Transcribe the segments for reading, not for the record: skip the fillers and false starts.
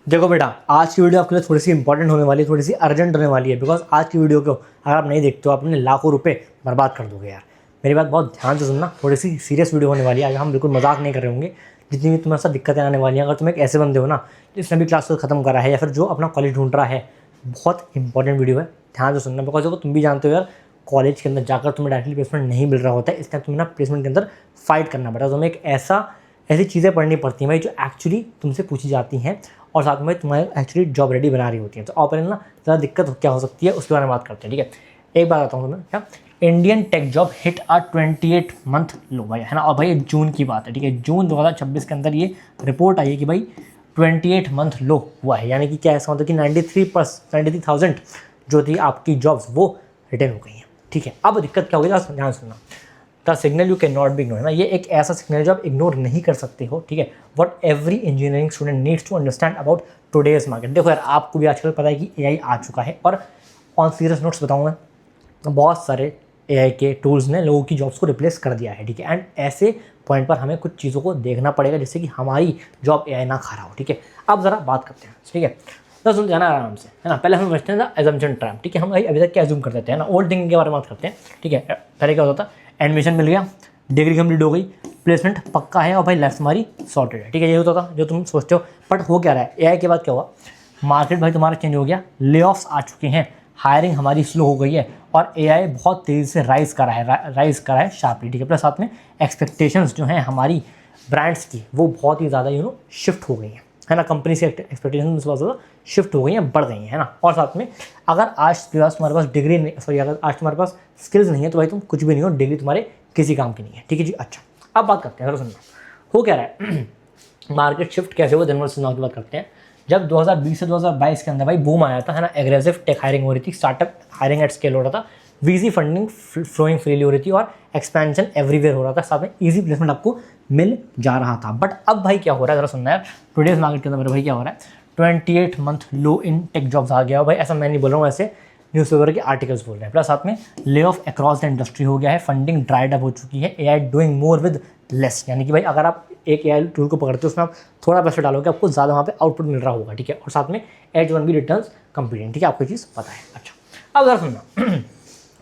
देखो बेटा, आज की वीडियो आपके लिए थोड़ी सी इंपॉर्टेंट होने वाली है, थोड़ी सी अर्जेंट होने वाली है। बिकॉज आज की वीडियो को अगर आप नहीं देखते हो, अपने लाखों रुपए बर्बाद कर दोगे यार। मेरी बात बहुत ध्यान से सुनना, थोड़ी सी सीरियस वीडियो होने वाली है। आज हम बिल्कुल मजाक नहीं कर रहे होंगे। जितनी भी तुम्हारे साथ दिक्कतें आने वाली हैं, अगर तुम एक ऐसे बंदे हो ना जिसने भी क्लास को खत्म करा है या फिर जो अपना कॉलेज ढूंढ रहा है, बहुत इंपॉर्टेंट वीडियो है, ध्यान से सुनना। बिकॉज देखो, तुम भी जानते हो यार, कॉलेज के अंदर जाकर तुम्हें डायरेक्टली प्लेसमेंट नहीं मिल रहा होता है। इसलिए तुम्हें ना प्लेसमेंट के अंदर फाइट करना पड़ता है। तुम्हें एक ऐसी चीज़ें पढ़नी पड़ती हैं भाई जो एक्चुअली तुमसे पूछी जाती हैं और साथ में तुम्हारे एक्चुअली जॉब रेडी बना रही होती है। तो ऑपरेशन ना ज़्यादा दिक्कत क्या हो सकती है उसके बारे में बात करते हैं, ठीक है। एक बात बताऊँ तुम्हें, क्या इंडियन टेक जॉब हिट आ 28 मंथ लो भाई, है ना। और भाई जून की बात है, ठीक है। जून 2026 के अंदर ये रिपोर्ट आई है कि भाई 28 मंथ लो हुआ है। यानी कि क्या ऐसा मतलब कि 93,000 जो थी आपकी जॉब्स वो रिटर्न हो गई हैं, ठीक है। अब दिक्कत क्या होगी, ध्यान सुनना। The signal you can not be ignore, है ना। ये एक ऐसा सिग्नल है जो आप इग्नोर नहीं कर सकते हो, ठीक है। What every engineering student needs to understand about today's market. देखो यार, आपको भी आजकल पता है कि एआई आ चुका है। और ऑन सीरियस नोट्स बताऊँ मैं, बहुत सारे एआई के टूल्स ने लोगों की जॉब्स को रिप्लेस कर दिया है, ठीक है। एंड ऐसे पॉइंट पर हमें कुछ चीज़ों को देखना पड़ेगा जिससे कि हमारी जॉब एआई ना खा रहा हो, ठीक है। अब ज़रा बात करते हैं, ठीक है। तो सुन जाना आराम से, है ना। पहले हम समझते हैं एजम्पशन ट्रैप, ठीक है। हम अभी तक क्या एज्यूम कर देते हैं ना, ओल्ड थिंकिंग के बारे में बात करते हैं, ठीक है। पहले क्या होता था, एडमिशन मिल गया, डिग्री कंप्लीट हो गई, प्लेसमेंट पक्का है और भाई लाइफ तुम्हारी सॉर्टेड है, ठीक है। ये होता था जो तुम सोचते हो। बट हो क्या रहा है, एआई के बाद क्या हुआ, मार्केट भाई तुम्हारा चेंज हो गया, ले ऑफ्स आ चुके हैं, हायरिंग हमारी स्लो हो गई है और एआई बहुत तेज़ी से राइज कर रहा है शार्पली, ठीक है। प्लस साथ में एक्सपेक्टेशंस जो हैं हमारी ब्रांड्स की वो बहुत ही ज़्यादा शिफ्ट हो गई हैं, है ना। कंपनी से एक्सपेक्टेशन बहुत ज़्यादा शिफ्ट हो गई हैं, बढ़ गई हैं, है ना। और साथ में अगर आज तुम्हारे पास डिग्री नहीं, सॉरी, अगर आज तुम्हारे पास स्किल्स नहीं है तो भाई तुम कुछ भी नहीं हो, डिग्री तुम्हारे किसी काम की नहीं है, ठीक है जी। अच्छा, अब बात करते हैं, अगर सुनना हो क्या रहा है मार्केट शिफ्ट कैसे हुआ, जनवरी से 9 की बात करते हैं। जब 2020 से 2022 के अंदर भाई बूम आया था, है ना। एग्रेसिव टेक हायरिंग हो रही थी, स्टार्टअप हायरिंग एट स्केल हो रहा था, वीजी फंडिंग फ्लोइंग फ्रीली हो रही थी और एक्सपेंशन एवरीवेयर हो रहा था, साथ में ईजी प्लेसमेंट आपको मिल जा रहा था। बट अब भाई क्या हो रहा है, जरा सुनना है। टुडेज मार्केट के अंदर मेरे भाई क्या हो रहा है, 28 मंथ लो इन टेक जॉब्स आ गया भाई। ऐसा मैं नहीं बोल रहा हूँ, ऐसे न्यूज़पेपर के आर्टिकल्स बोल रहे हैं। प्लस साथ में lay off across the industry हो गया है, फंडिंग ड्राइड अप हो चुकी है, AI doing more with less. यानी कि भाई अगर आप एक एआई टूल को पकड़ते हो, उसमें आप थोड़ा पैसा डालोगे, आपको ज़्यादा वहाँ पे आउटपुट मिल रहा होगा, ठीक है। और साथ में H1B रिटर्न्स कंप्लीट, ठीक है, आपको चीज़ पता है। अच्छा, अब जरा सुनना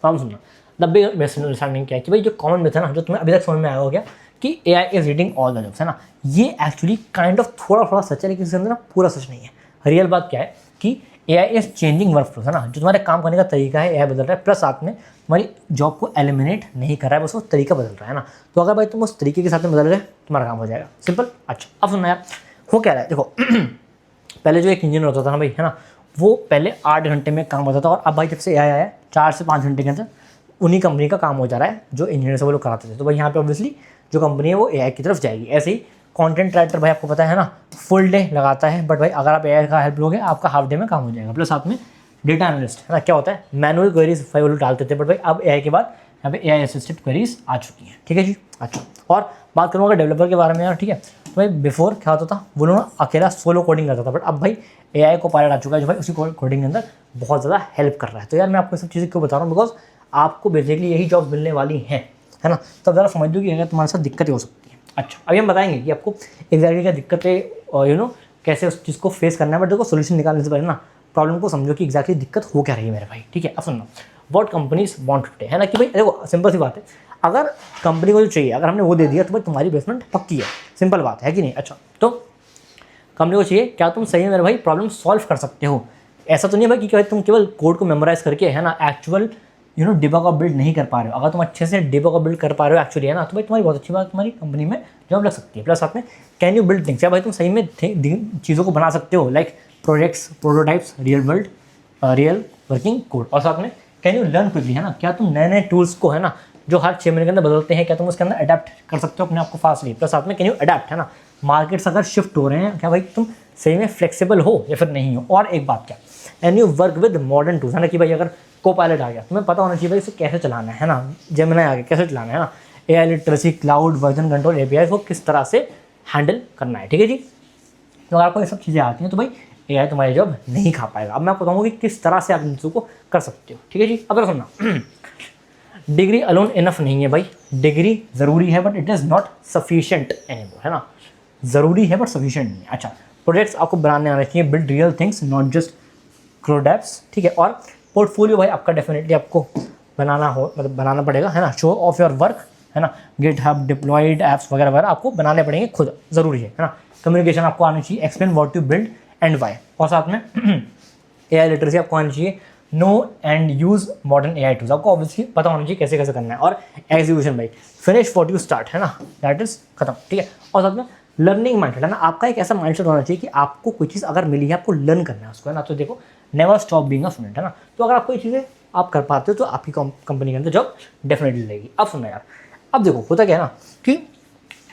काम सुनना। द बिग मिसअंडरस्टैंडिंग क्या है कि भाई जो कॉमन मिथ है ना, जो तुम्हें अभी तक समझ में आया हो गया कि AI is reading all the jobs, है ना। ये एक्चुअली काइंड ऑफ थोड़ा सच है, लेकिन इसके अंदर ना पूरा सच नहीं है। रियल बात क्या है कि AI is changing work flow, है ना। जो तुम्हारे काम करने का तरीका है एआई बदल रहा है, प्लस साथ में तुम्हारी जॉब को एलिमिनेट नहीं कर रहा है, बस वो तरीका बदल रहा है ना। तो अगर भाई तुम उस तरीके के साथ में बदल रहे तुम्हारा काम हो जाएगा, सिंपल। अच्छा, अब सुनना यार, हो क्या रहा है, देखो पहले जो एक इंजीनियर होता था ना भाई, है ना, वो पहले 8 घंटे में काम होता था। और अब भाई जब से एआई आया 4 से 5 घंटे के अंदर उन्हीं कंपनी का काम हो जा रहा है जो इंजीनियर से वो लोग कराते थे। तो भाई यहाँ पे ऑब्वियसली जो कंपनी है वो एआई की तरफ जाएगी। ऐसे ही कंटेंट राइटर भाई आपको पता है ना, फुल डे लगाता है, बट भाई अगर आप एआई का हेल्प लोगे आपका हाफ डे में काम हो जाएगा। प्लस साथ में डेटा एनालिस्ट, है ना, क्या होता है, मैनुअल क्वेरीज भाई वो लोग डालते थे, बट भाई अब एआई के बाद यहाँ पे एआई असिस्टेड क्वेरीज आ चुकी हैं, ठीक है जी। अच्छा, और बात करूँगा डेवलपर के बारे में यार, ठीक है। तो भाई बिफोर क्या होता था, वो लोग अकेला सोलो कोडिंग करता था, बट अब भाई एआई को पायलट आ चुका है जो भाई उसी कोडिंग के अंदर बहुत ज़्यादा हेल्प कर रहा है। तो यार मैं आपको सब चीज़ें क्यों बता रहा हूँ, बिकॉज आपको बेसिकली यही जॉब मिलने वाली है ना। तो ज़रा समझ लो कि अगर तुम्हारे साथ दिक्कतें हो सकती हैं। अच्छा, अभी हम बताएंगे कि आपको एग्जैक्टली क्या दिक्कतें कैसे उस चीज़ को फेस करना है। बट देखो, सोल्यूशन निकालने से पहले ना प्रॉब्लम को समझो कि एग्जैक्टली दिक्कत हो क्या रही है मेरे भाई, ठीक है। अब सुनना, व्हाट कंपनीज वांट टुडे, है ना, कि भाई देखो सिंपल सी बात है, अगर कंपनी को जो चाहिए अगर हमने वो दे दिया तो भाई तुम्हारी प्लेसमेंट पक्की है, सिंपल बात है कि नहीं। अच्छा, तो कंपनी को चाहिए क्या तुम सही में मेरे भाई प्रॉब्लम सॉल्व कर सकते हो। ऐसा तो नहीं भाई कि तुम केवल कोड को मेमोराइज करके, है ना, एक्चुअल डिबग और बिल्ड नहीं कर पा रहे हो। अगर तुम अच्छे से डिबग और बिल्ड कर पा रहे हो एक्चुअली, है ना, तो भाई तुम्हारी बहुत अच्छी बात, तुम्हारी कंपनी में जॉब लग सकती है। प्लस साथ में कैन यू बिल्ड थिंग्स, या भाई तुम सही में चीज़ों को बना सकते हो, like projects, prototypes, real working code. और साथ में कैन यू लर्न क्विकली, है ना, क्या तुम नए टूल्स को, है ना, जो हर 6 महीने के अंदर बदलते हैं, क्या तुम उसके अंदर अडेप्ट कर सकते हो अपने आप को फास्टली। प्लस साथ में कैन यू अडेप्ट, है ना, मार्केट्स अगर शिफ्ट हो रहे हैं, क्या भाई तुम सही में फ्लेक्सिबल हो या फिर नहीं हो। और एक बात क्या, and you work with modern tools, है ना, कि भाई अगर को पायलट आ गया तुम्हें पता होना चाहिए भाई इसे कैसे चलाना है ना, जेमिनी आ गया कैसे चलाना है ना, AI literacy, cloud, version control, API को किस तरह से हैंडल करना है, ठीक है जी। तो अगर आपको ये सब चीज़ें आती हैं तो भाई एआई तुम्हारी जॉब नहीं खा पाएगा। अब मैं आपको बताऊँगा कि किस तरह से आप इन चीज़ों को कर सकते हो, ठीक है जी। अब सुनना, डिग्री अलोन इनफ नहीं है भाई, डिग्री ज़रूरी है but it is not sufficient anymore, है ना, ज़रूरी है बट सफिशिएंट नहीं है। अच्छा, प्रोजेक्ट्स आपको बनाने आने चाहिए, build real things not just CRUD apps, ठीक है। और पोर्टफोलियो भाई आपका डेफिनेटली आपको बनाना पड़ेगा, है ना। शो ऑफ योर वर्क, है ना। गिटहब, डिप्लॉयड ऐप्स वगैरह वगैरह आपको बनाने पड़ेंगे खुद, ज़रूरी है ना। कम्युनिकेशन आपको आनी चाहिए, explain what you build and why. और साथ में AI लिटरेसी आपको आनी चाहिए, know and use modern AI tools, आपको ऑब्वियसली पता होना चाहिए कैसे कैसे करना है। और एग्जीक्यूशन भाई, फिनिश व्हाट यू स्टार्ट, है ना, दैट इज़ खत्म, ठीक है। और साथ में लर्निंग माइंडसेट, है ना, आपका एक ऐसा माइंडसेट होना चाहिए कि आपको कोई चीज़ अगर मिली है आपको लर्न करना है उसको, है ना। तो देखो, never stop being a student, है ना। तो अगर आप कोई चीज़ें आप कर पाते हो तो आपकी कंपनी के अंदर जॉब डेफिनेटली लगेगी। अब सुनना यार, अब देखो होता क्या है ना कि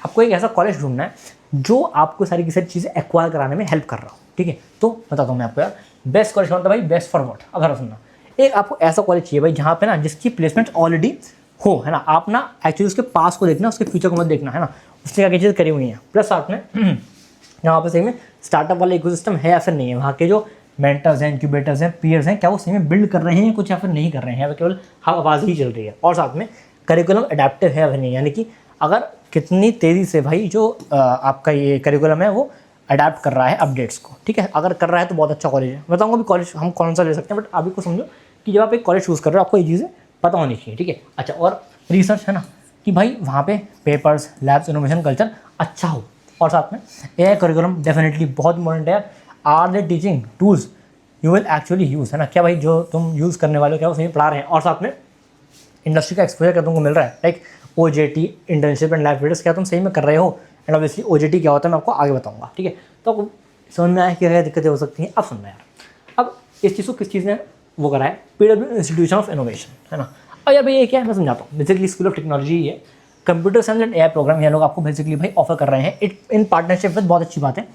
आपको एक ऐसा कॉलेज ढूंढना है जो आपको सारी की सारी चीज़ें एक्वायर कराने में हेल्प कर रहा हो, ठीक है। तो बताता हूँ मैं आपको यार, बेस्ट कॉलेज कौन होता है भाई, बेस्ट फॉर व्हाट। अगर सुनना, एक आपको ऐसा कॉलेज चाहिए भाई जहाँ पे ना जिसकी प्लेसमेंट ऑलरेडी हो, है ना। आप ना एक्चुअली उसके पास को देखना, उसके फ्यूचर को मत देखना, है ना। उसने क्या क्या चीज़ करी हुई हैं, प्लस साथ में यहाँ पे सही में स्टार्टअप वाला इकोसिस्टम है या फिर नहीं है, वहाँ के जो मेंटर्स हैं, इंक्यूबेटर्स हैं, पीयर्स हैं, क्या वो सही में बिल्ड कर रहे हैं कुछ या फिर नहीं कर रहे हैं, केवल आवाज़ ही चल रही है। और साथ में करिकुलम अडेप्टिव है या फिर नहीं, यानी कि अगर कितनी तेज़ी से भाई जो आपका ये करिकुलम है वो अडेप्ट कर रहा है अपडेट्स को, ठीक है। अगर कर रहा है तो बहुत अच्छा कॉलेज है। बताऊंगा भी कॉलेज हम कौन सा ले सकते हैं, बट अभी को समझो कि जब आप एक कॉलेज चूज़ कर रहे हो आपको ये चीज़ें पता होनी चाहिए, ठीक है। अच्छा, और रिसर्च, है ना, कि भाई वहाँ पे पेपर्स, लैब्स, इनोवेशन कल्चर अच्छा हो। और साथ में AI करिकुलम डेफिनेटली बहुत इंपॉर्टेंट है। Are they teaching tools you will actually use, है ना, क्या भाई जो तुम यूज़ करने वाले हो क्या वो सही पढ़ा रहे हैं। और साथ में इंडस्ट्री का एक्सपोजर क्या तुमको मिल रहा है, like OJT, internship and life videos, क्या तुम सही में कर रहे हो। एंड ऑब्वियसली OJT क्या होता है मैं आपको आगे बताऊंगा, ठीक है। तो आपको समझ में आया कि क्या दिक्कतें हो सकती हैं। अब सुनना यार, अब इस चीज़ को किस चीज़ ने वो करा है, PW इंस्टीट्यूशन ऑफ इनोवेशन, है ना। अब यार भाई ये क्या है मैं समझाता हूँ। बेसिकली स्कूल ऑफ टेक्नोलॉजी है, computer science and AI program ये लोग आपको बेसिकली भाई ऑफर कर रहे हैं इट इन पार्टनरशिप विद, बहुत अच्छी बात है,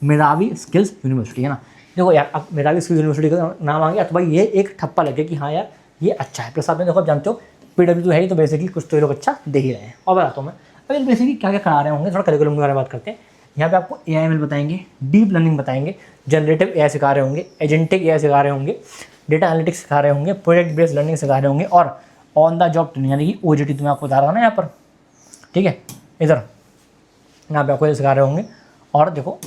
मेधावी स्किल्स यूनिवर्सिटी, है ना। देखो यार, अब मेधावी स्किल्स यूनिवर्सिटी का नाम आ गया तो भाई ये एक ठप्पा लगे कि हाँ यार ये अच्छा है। प्लस आपने देखो, आप जानते हो PW तो है ही, तो बेसिकली कुछ तो ये लोग अच्छा दे ही रहे हैं। और बताता हूँ मैं अब बेसिकली क्या क्या करा रहे होंगे, थोड़ा करिकुलम के बारे में बात करते हैं। यहाँ पे आपको AI/ML बताएंगे, डीप लर्निंग बताएंगे, जनरेटिव AI सिखा रहे होंगे, एजेंटिक AI सिखा रहे होंगे, डेटा एनालिटिक्स सिखा रहे होंगे, प्रोजेक्ट बेस्ड लर्निंग सिखा रहे होंगे, और ऑन द जॉब ट्रेनिंग यानी कि OJT तो मैं आपको बता रहा था ना यहाँ पर, ठीक है। इधर यहाँ पे आपको ये सिखा रहे होंगे। और देखो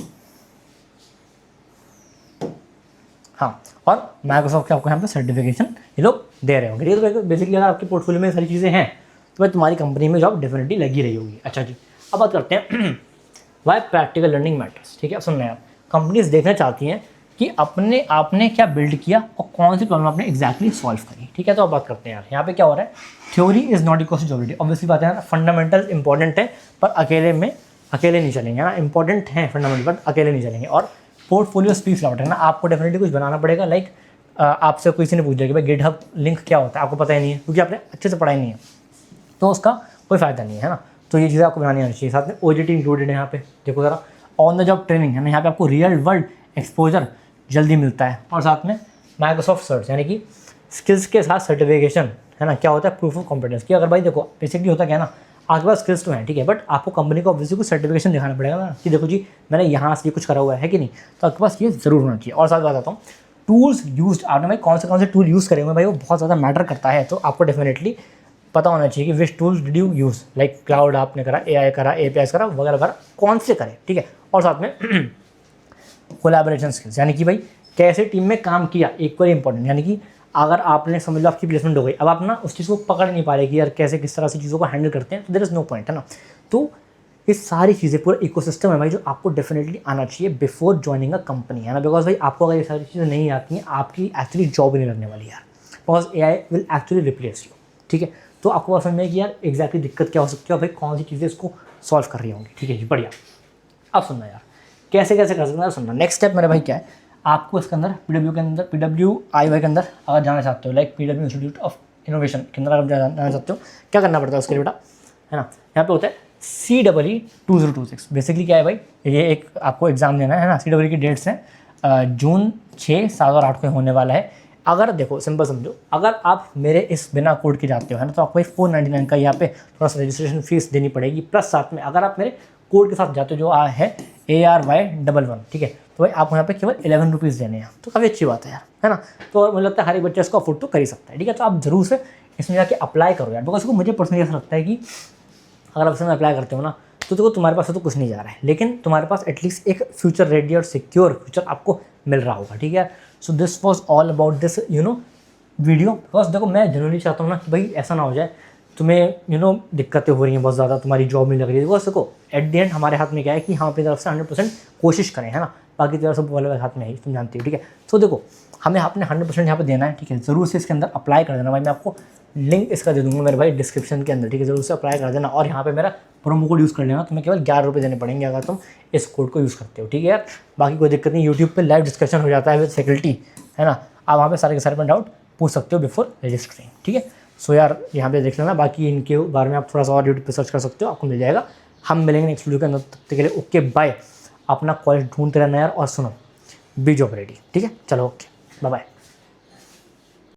हाँ, और माइक्रोसॉफ्ट के आपको यहाँ पे सर्टिफिकेशन ये लोग दे रहे होंगे, ठीक है। तो बेसिकली अगर आपके पोर्टफोलियो में सारी चीज़ें हैं तो भाई तुम्हारी कंपनी में जॉब डेफिनेटली लगी रही होगी। अच्छा जी, अब बात करते हैं वाई प्रैक्टिकल लर्निंग मैटर्स, ठीक है। अब सुन रहे हैं आप, कंपनीज देखना चाहती हैं कि आपने क्या बिल्ड किया और कौन सी प्रॉब्लम आपने एग्जैक्टली सॉल्व करी, ठीक है। तो अब बात करते हैं यार, यहाँ पे क्या हो रहा है, theory is not equal to jobability. Obviously बात है ना, फंडामेंटल इंपॉर्टेंट है पर अकेले नहीं चलेंगे, ना। इंपॉर्टेंट है फंडामेंटल बट अकेले नहीं चलेंगे। और पोर्टफोलियो स्पीक्स लाउड, है ना, आपको डेफिनेटली कुछ बनाना पड़ेगा। लाइक आपसे किसी ने पूछ दिया कि भाई गिटहब लिंक क्या होता है, आपको पता ही नहीं है क्योंकि आपने अच्छे से पढ़ाई नहीं है, तो उसका कोई फ़ायदा नहीं है ना। तो ये चीज़ें आपको बनानी आनी चाहिए। साथ में OJT इंक्लूडेड है यहाँ पे, देखो ज़रा, ऑन द जॉब ट्रेनिंग, है ना, यहाँ पे आपको रियल वर्ल्ड एक्सपोजर जल्दी मिलता है। और साथ में माइक्रोसॉफ्ट सर्च यानी कि स्किल्स के साथ सर्टिफिकेशन, है ना, क्या होता है, प्रूफ ऑफ कॉम्पिटेंस की। अगर भाई देखो बेसिकली होता क्या है ना, आपके पास स्किल्स तो हैं, ठीक है, बट आपको कंपनी को ऑब्वियसली कुछ सर्टिफिकेशन दिखाना पड़ेगा ना कि देखो जी मैंने यहाँ से कुछ करा हुआ है कि नहीं, तो आपके पास ये ज़रूर होना चाहिए। और साथ बताता हूँ, टूल्स यूज आपने भाई कौन से टूल यूज़ करे हुए भाई वो बहुत ज़्यादा मैटर करता है। तो आपको डेफिनेटली पता होना चाहिए कि which tools did you use, like cloud आपने करा, AI करा, APIs करा वगैरह वगैरह, कौन से करे, ठीक है। और साथ में कोलैबोरेशन स्किल्स यानी कि भाई कैसे टीम में काम किया, इक्वली इंपॉर्टेंट। यानी कि अगर आपने समझ लो आपकी प्लेसमेंट हो गई, अब आप ना उस चीज़ को पकड़ नहीं पा रहे कि यार कैसे किस तरह से चीज़ों को हैंडल करते हैं, तो देयर इज़ नो पॉइंट, है ना। तो ये सारी चीज़ें पूरा इकोसिस्टम है भाई जो आपको डेफिनेटली आना चाहिए बिफोर ज्वाइनिंग अ कंपनी, है ना। बिकॉज भाई आपको अगर ये सारी चीज़ें नहीं आती हैं, आपकी एक्चुअली जॉब ही नहीं लगने वाली यार, because AI will actually replace you, ठीक है। तो आपको समझ में कि यार एग्जैक्टली दिक्कत क्या हो सकती है और भाई कौन सी चीज़ें इसको सॉल्व कर रही होंगी, ठीक है जी, बढ़िया। अब सुनना यार, कैसे कर सकते हैं सुनना। नेक्स्ट स्टेप मेरे भाई क्या है, आपको इसके अंदर PWIY के अंदर अगर जाना चाहते हो, like PW institute of innovation के अंदर अगर जाना चाहते हो, क्या करना पड़ता है उसके लिए बेटा, है ना। यहाँ पे होता है CEE 2026। बेसिकली क्या है भाई, ये एक आपको एग्जाम देना है ना। CEE की डेट्स हैं जून 6, 7 और 8 को होने वाला है। अगर देखो सिंपल समझो, अगर आप मेरे इस बिना कोड के जाते हो, है ना, तो आपको 499 का यहाँ पे थोड़ा सा रजिस्ट्रेशन फीस देनी पड़ेगी। प्लस साथ में अगर आप मेरे कोड के साथ जाते हो जो है ARY11, ठीक है, तो भाई आपको यहाँ पे केवल 11 रुपीज़ देने हैं, तो काफ़ी अच्छी बात है यार, है ना। तो मुझे लगता है हर एक बच्चा इसको अफोर्ड तो कर ही सकता है, ठीक है। तो आप जरूर से इसमें जाके अप्लाई करो यार, बिकॉज मुझे पर्सनली ऐसा लगता है कि अगर आप इसमें अप्लाई करते हो ना तो देखो तुम्हारे पास तो कुछ नहीं जा रहा है, लेकिन तुम्हारे पास एटलीस्ट एक फ्यूचर रेडी और सिक्योर फ्यूचर आपको मिल रहा होगा, ठीक है। So this was all about this video. Because देखो मैं जनरली चाहता हूँ ना कि भाई ऐसा ना हो जाए तुम्हें दिक्कतें हो रही हैं बहुत ज़्यादा, तुम्हारी जॉब नहीं लग रही है। बिकॉज देखो एट द एंड हमारे हाथ में क्या है कि हम अपनी तरफ से 100% कोशिश करें, है ना। बाकी तरफ सब वाले हाथ में है, तुम जानती हो, ठीक है। तो देखो हमें अपने 100% यहाँ पे देना है, ठीक है। ज़रूर से इसके अंदर अप्लाई कर देना भाई, मैं आपको लिंक इसका दे दूँगा मेरे भाई डिस्क्रिप्शन के अंदर, ठीक है। ज़रूर से अप्लाई कर देना और यहाँ पे मेरा प्रोमो कोड यूज़ कर लेना। तुम्हें केवल 11 रुपये देने पड़ेंगे अगर तुम इस कोड को यूज़ करते हो, ठीक है यार। बाकी कोई दिक्कत नहीं, यूट्यूब पे लाइव डिस्कशन हो जाता है विद फैकल्टी, है ना। आप वहाँ पे सारे के सारे में डाउट पूछ सकते हो बिफोर रजिस्टरिंग, ठीक है। सो यार यहाँ पे देख लेना, बाकी इनके बारे में आप थोड़ा सा और यूट्यूब पे सर्च कर सकते हो, आपको मिल जाएगा। हम मिलेंगे नेक्स्ट वीडियो के अंदर, तब तक के लिए ओके बाय। अपना कॉलेज ढूंढते रहना यार, और सुनो बी जॉब रेडी, ठीक है। चलो ओके बाय बाय।